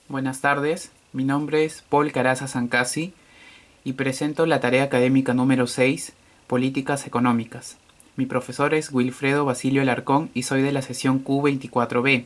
Buenas tardes, mi nombre es Paul Caraza Sancasi y presento la tarea académica número 6, Políticas Económicas. Mi profesor es Wilfredo Basilio Alarcón y soy de la sesión Q24B.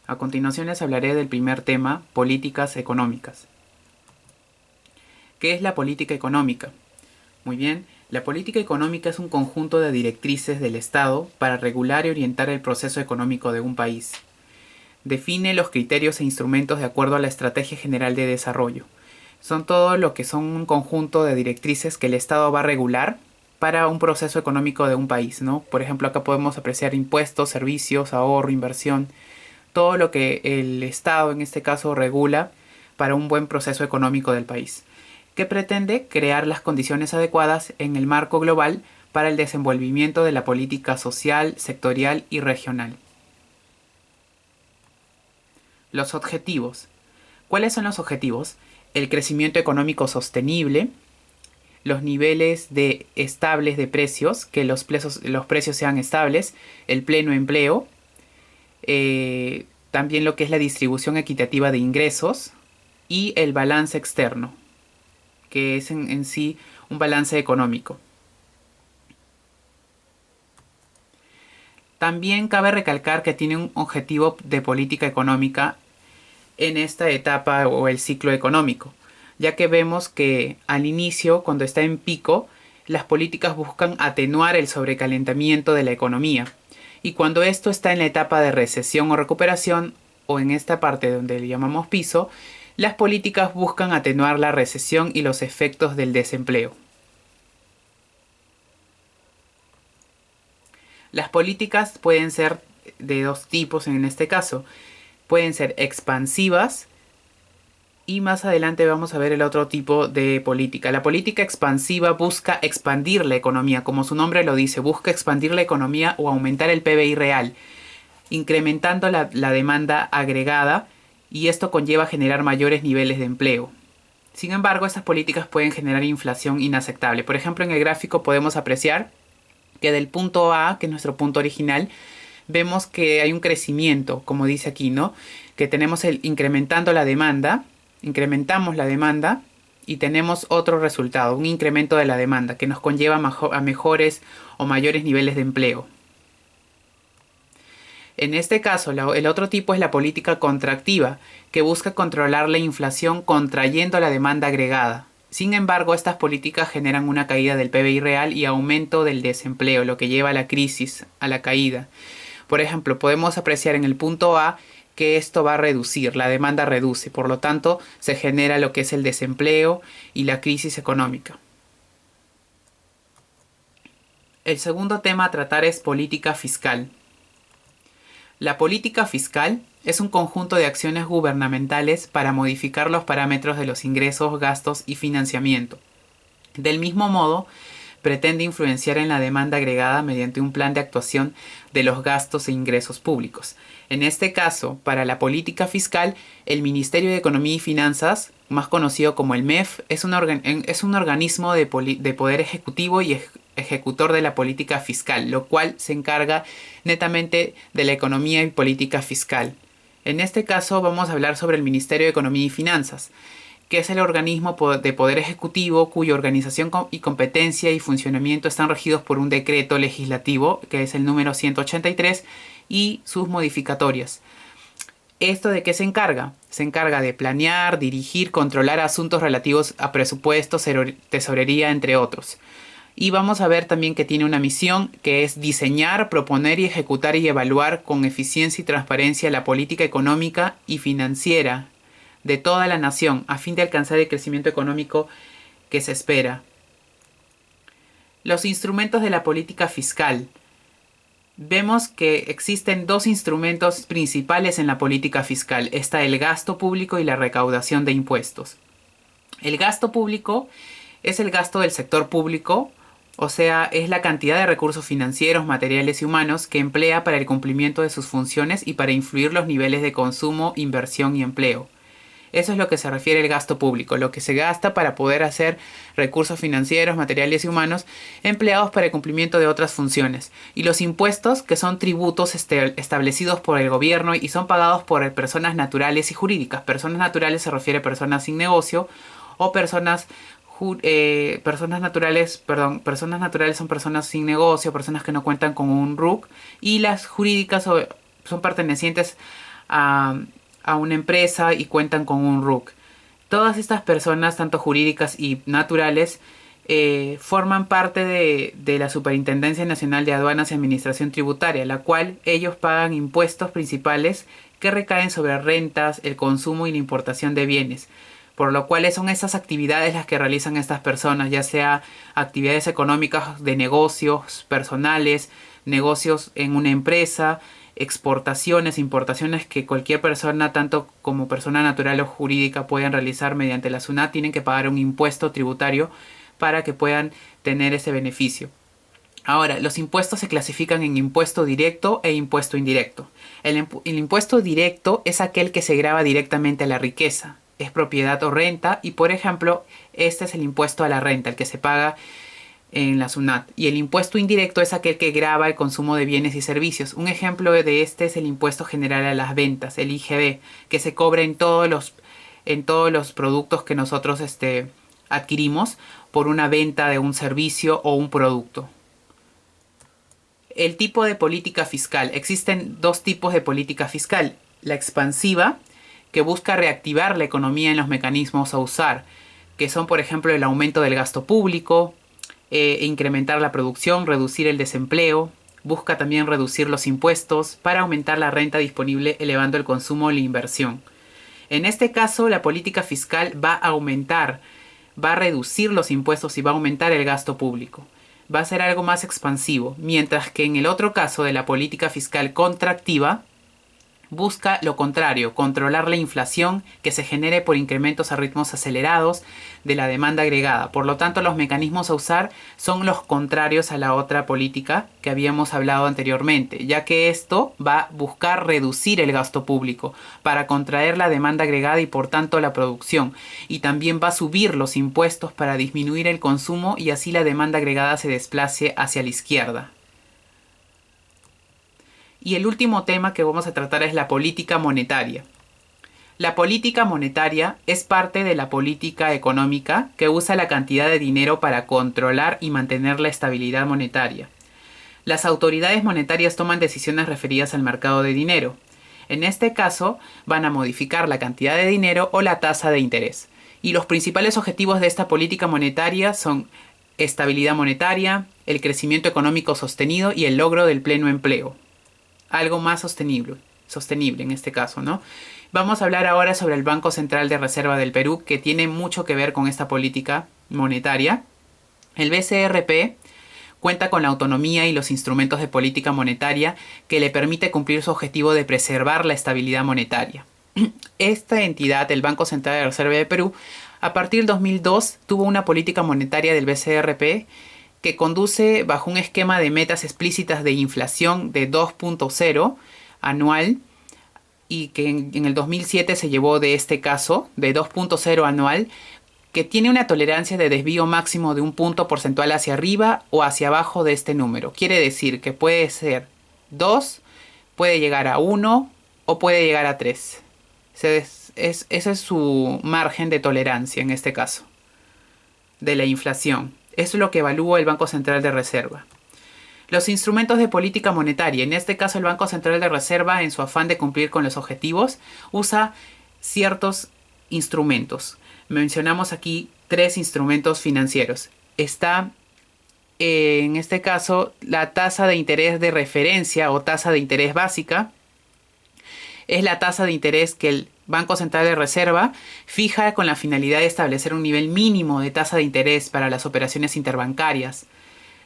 A continuación les hablaré del primer tema, Políticas Económicas. ¿Qué es la política económica? Muy bien, la política económica es un conjunto de directrices del Estado para regular y orientar el proceso económico de un país. Define los criterios e instrumentos de acuerdo a la Estrategia General de Desarrollo. Son todo lo que son un conjunto de directrices que el Estado va a regular para un proceso económico de un país, ¿no? Por ejemplo, acá podemos apreciar impuestos, servicios, ahorro, inversión, todo lo que el Estado en este caso regula para un buen proceso económico del país, que pretende crear las condiciones adecuadas en el marco global para el desenvolvimiento de la política social, sectorial y regional. Los objetivos. ¿Cuáles son los objetivos? El crecimiento económico sostenible, los niveles estables de precios, que los precios sean estables, el pleno empleo, también lo que es la distribución equitativa de ingresos y el balance externo, que es en sí un balance económico. También cabe recalcar que tiene un objetivo de política económica en esta etapa o el ciclo económico, ya que vemos que al inicio, cuando está en pico, las políticas buscan atenuar el sobrecalentamiento de la economía. Y cuando esto está en la etapa de recesión o recuperación, o en esta parte donde le llamamos piso, las políticas buscan atenuar la recesión y los efectos del desempleo. Las políticas pueden ser de dos tipos en este caso. Pueden ser expansivas y más adelante vamos a ver el otro tipo de política. La política expansiva busca expandir la economía, como su nombre lo dice, busca expandir la economía o aumentar el PBI real, incrementando la demanda agregada, y esto conlleva generar mayores niveles de empleo. Sin embargo, estas políticas pueden generar inflación inaceptable. Por ejemplo, en el gráfico podemos apreciar que del punto A, que es nuestro punto original, vemos que hay un crecimiento, como dice aquí, ¿no? Que tenemos incrementando la demanda, incrementamos la demanda y tenemos otro resultado, un incremento de la demanda que nos conlleva a mejores o mayores niveles de empleo. En este caso, el otro tipo es la política contractiva, que busca controlar la inflación contrayendo la demanda agregada. Sin embargo, estas políticas generan una caída del PBI real y aumento del desempleo, lo que lleva a la crisis, a la caída. Por ejemplo, podemos apreciar en el punto A que esto va a reducir, la demanda reduce, por lo tanto se genera lo que es el desempleo y la crisis económica. El segundo tema a tratar es política fiscal. La política fiscal es un conjunto de acciones gubernamentales para modificar los parámetros de los ingresos, gastos y financiamiento. Del mismo modo, pretende influenciar en la demanda agregada mediante un plan de actuación de los gastos e ingresos públicos. En este caso, para la política fiscal, el Ministerio de Economía y Finanzas, más conocido como el MEF, es un organismo de poder ejecutivo y ejecutor de la política fiscal, lo cual se encarga netamente de la economía y política fiscal. En este caso vamos a hablar sobre el Ministerio de Economía y Finanzas, que es el organismo de poder ejecutivo cuya organización y competencia y funcionamiento están regidos por un decreto legislativo, que es el número 183, y sus modificatorias. ¿Esto de qué se encarga? Se encarga de planear, dirigir, controlar asuntos relativos a presupuestos, tesorería, entre otros. Y vamos a ver también que tiene una misión que es diseñar, proponer y ejecutar y evaluar con eficiencia y transparencia la política económica y financiera de toda la nación a fin de alcanzar el crecimiento económico que se espera. Los instrumentos de la política fiscal. Vemos que existen dos instrumentos principales en la política fiscal. Está el gasto público y la recaudación de impuestos. El gasto público es el gasto del sector público, o sea, es la cantidad de recursos financieros, materiales y humanos que emplea para el cumplimiento de sus funciones y para influir los niveles de consumo, inversión y empleo. Eso es lo que se refiere el gasto público, lo que se gasta para poder hacer recursos financieros, materiales y humanos empleados para el cumplimiento de otras funciones. Y los impuestos, que son tributos establecidos por el gobierno y son pagados por personas naturales y jurídicas. Personas naturales se refiere a personas sin negocio o personas naturales son personas sin negocio, personas que no cuentan con un RUC, y las jurídicas son pertenecientes a, a una empresa y cuentan con un RUC. Todas estas personas, tanto jurídicas y naturales, forman parte de la Superintendencia Nacional de Aduanas y Administración Tributaria, la cual ellos pagan impuestos principales que recaen sobre rentas, el consumo y la importación de bienes. Por lo cual son esas actividades las que realizan estas personas, ya sea actividades económicas de negocios personales, negocios en una empresa, exportaciones, importaciones que cualquier persona, tanto como persona natural o jurídica, pueden realizar mediante la SUNAT, tienen que pagar un impuesto tributario para que puedan tener ese beneficio. Ahora, los impuestos se clasifican en impuesto directo e impuesto indirecto. El impuesto directo es aquel que se grava directamente a la riqueza, es propiedad o renta, y por ejemplo, este es el impuesto a la renta, el que se paga en la SUNAT. Y el impuesto indirecto es aquel que grava el consumo de bienes y servicios. Un ejemplo de este es el impuesto general a las ventas, el IGB, que se cobra en todos los productos que nosotros adquirimos por una venta de un servicio o un producto. El tipo de política fiscal. Existen dos tipos de política fiscal. La expansiva, que busca reactivar la economía en los mecanismos a usar, que son por ejemplo el aumento del gasto público, incrementar la producción, reducir el desempleo. Busca también reducir los impuestos para aumentar la renta disponible, elevando el consumo o la inversión. En este caso, la política fiscal va a reducir los impuestos y va a aumentar el gasto público. Va a ser algo más expansivo, mientras que en el otro caso de la política fiscal contractiva, busca lo contrario, controlar la inflación que se genere por incrementos a ritmos acelerados de la demanda agregada. Por lo tanto, los mecanismos a usar son los contrarios a la otra política que habíamos hablado anteriormente, ya que esto va a buscar reducir el gasto público para contraer la demanda agregada y por tanto la producción. Y también va a subir los impuestos para disminuir el consumo y así la demanda agregada se desplace hacia la izquierda. Y el último tema que vamos a tratar es la política monetaria. La política monetaria es parte de la política económica que usa la cantidad de dinero para controlar y mantener la estabilidad monetaria. Las autoridades monetarias toman decisiones referidas al mercado de dinero. En este caso, van a modificar la cantidad de dinero o la tasa de interés. Y los principales objetivos de esta política monetaria son estabilidad monetaria, el crecimiento económico sostenido y el logro del pleno empleo. Algo más sostenible en este caso, ¿no? Vamos a hablar ahora sobre el Banco Central de Reserva del Perú, que tiene mucho que ver con esta política monetaria. El BCRP cuenta con la autonomía y los instrumentos de política monetaria que le permite cumplir su objetivo de preservar la estabilidad monetaria. Esta entidad, el Banco Central de Reserva del Perú, a partir del 2002 tuvo una política monetaria del BCRP que conduce bajo un esquema de metas explícitas de inflación de 2.0 anual, y que en el 2007 se llevó de este caso de 2.0 anual, que tiene una tolerancia de desvío máximo de un punto porcentual hacia arriba o hacia abajo de este número. Quiere decir que puede ser 2, puede llegar a 1 o puede llegar a 3. Ese es su margen de tolerancia en este caso de la inflación. Eso es lo que evalúa el Banco Central de Reserva. Los instrumentos de política monetaria. En este caso, el Banco Central de Reserva, en su afán de cumplir con los objetivos, usa ciertos instrumentos. Mencionamos aquí 3 instrumentos financieros. Está, en este caso, la tasa de interés de referencia o tasa de interés básica. Es la tasa de interés que el Banco Central de Reserva fija con la finalidad de establecer un nivel mínimo de tasa de interés para las operaciones interbancarias.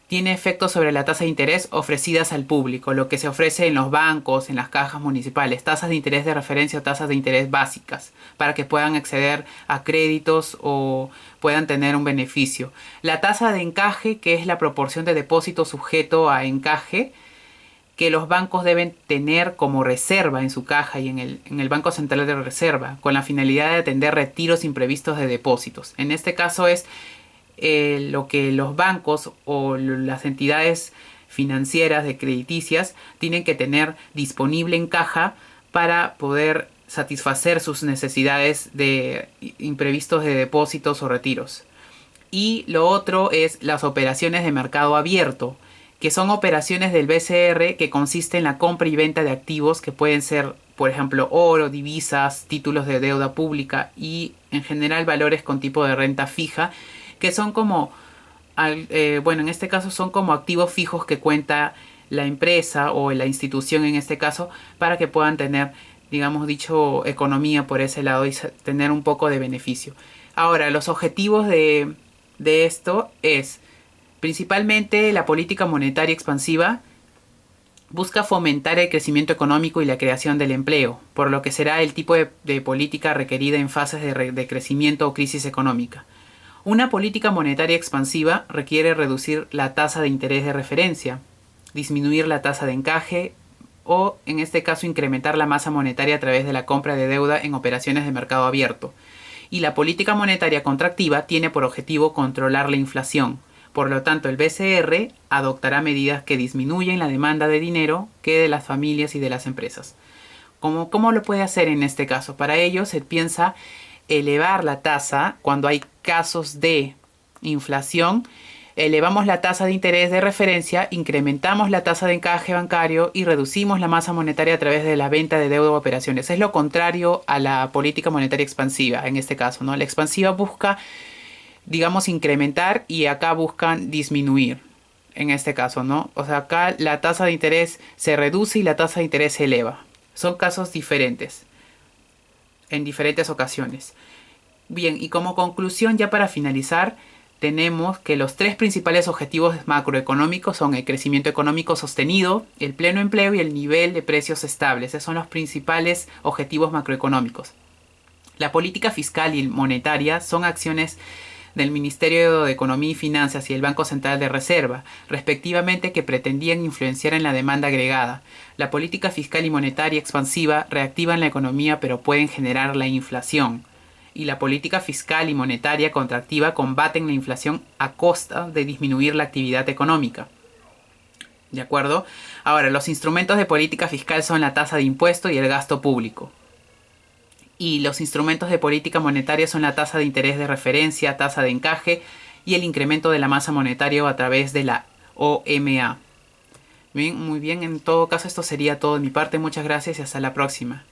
Tiene efectos sobre la tasa de interés ofrecidas al público, lo que se ofrece en los bancos, en las cajas municipales, tasas de interés de referencia o tasas de interés básicas, para que puedan acceder a créditos o puedan tener un beneficio. La tasa de encaje, que es la proporción de depósito sujeto a encaje, que los bancos deben tener como reserva en su caja y en el Banco Central de Reserva, con la finalidad de atender retiros imprevistos de depósitos. En este caso es lo que los bancos o las entidades financieras de crediticias tienen que tener disponible en caja para poder satisfacer sus necesidades de imprevistos de depósitos o retiros. Y lo otro es las operaciones de mercado abierto, que son operaciones del BCR que consisten en la compra y venta de activos que pueden ser, por ejemplo, oro, divisas, títulos de deuda pública y en general valores con tipo de renta fija, que son como, en este caso son como activos fijos que cuenta la empresa o la institución en este caso para que puedan tener, digamos, dicho economía por ese lado y tener un poco de beneficio. Ahora, los objetivos de esto es principalmente la política monetaria expansiva busca fomentar el crecimiento económico y la creación del empleo, por lo que será el tipo de política requerida en fases de crecimiento o crisis económica. Una política monetaria expansiva requiere reducir la tasa de interés de referencia, disminuir la tasa de encaje o, en este caso, incrementar la masa monetaria a través de la compra de deuda en operaciones de mercado abierto. Y la política monetaria contractiva tiene por objetivo controlar la inflación. Por lo tanto, el BCR adoptará medidas que disminuyen la demanda de dinero que de las familias y de las empresas. ¿Cómo lo puede hacer en este caso? Para ello se piensa elevar la tasa cuando hay casos de inflación. Elevamos la tasa de interés de referencia, incrementamos la tasa de encaje bancario y reducimos la masa monetaria a través de la venta de deuda o operaciones. Es lo contrario a la política monetaria expansiva en este caso, ¿no? La expansiva busca, digamos, incrementar y acá buscan disminuir en este caso, ¿no? O sea, acá la tasa de interés se reduce y la tasa de interés se eleva. Son casos diferentes en diferentes ocasiones. Bien, y como conclusión, ya para finalizar, tenemos que los tres principales objetivos macroeconómicos son el crecimiento económico sostenido, el pleno empleo y el nivel de precios estables. Esos son los principales objetivos macroeconómicos. La política fiscal y monetaria son acciones del Ministerio de Economía y Finanzas y el Banco Central de Reserva, respectivamente, que pretendían influenciar en la demanda agregada. La política fiscal y monetaria expansiva reactivan la economía pero pueden generar la inflación. Y la política fiscal y monetaria contractiva combaten la inflación a costa de disminuir la actividad económica. ¿De acuerdo? Ahora, los instrumentos de política fiscal son la tasa de impuesto y el gasto público. Y los instrumentos de política monetaria son la tasa de interés de referencia, tasa de encaje y el incremento de la masa monetaria a través de la OMA. Bien, muy bien, en todo caso esto sería todo de mi parte. Muchas gracias y hasta la próxima.